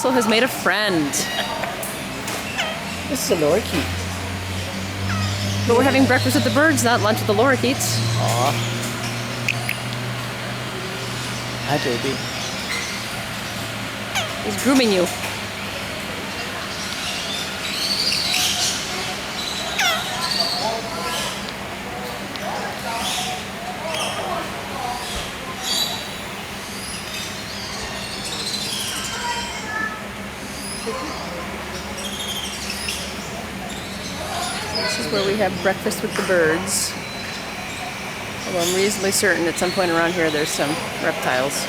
Russell has made a friend. This is a lorikeet. But we're having breakfast with the birds, not lunch with the lorikeets. Aw. Hi, baby. He's grooming you. This is where we have breakfast with the birds. Although I'm reasonably certain at some point around here there's some reptiles.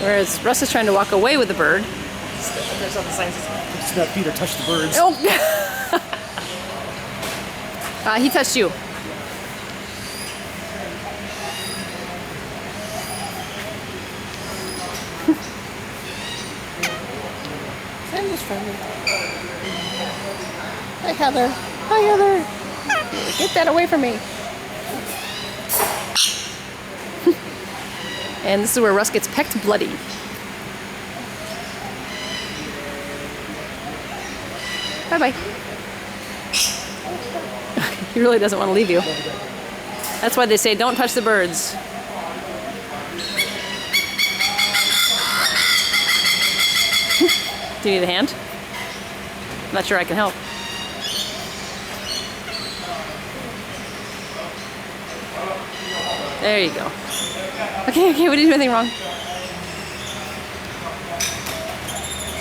Whereas Russ is trying to walk away with the bird. There's all the signs. Just not feet or touch the birds. Oh! He touched you. I'm just friendly. Hi, Heather. Hi, Heather. Get that away from me. And this is where Russ gets pecked bloody. Bye-bye. He really doesn't want to leave you. That's why they say don't touch the birds. Do you need a hand? I'm not sure I can help. There you go. Okay, we didn't do anything wrong.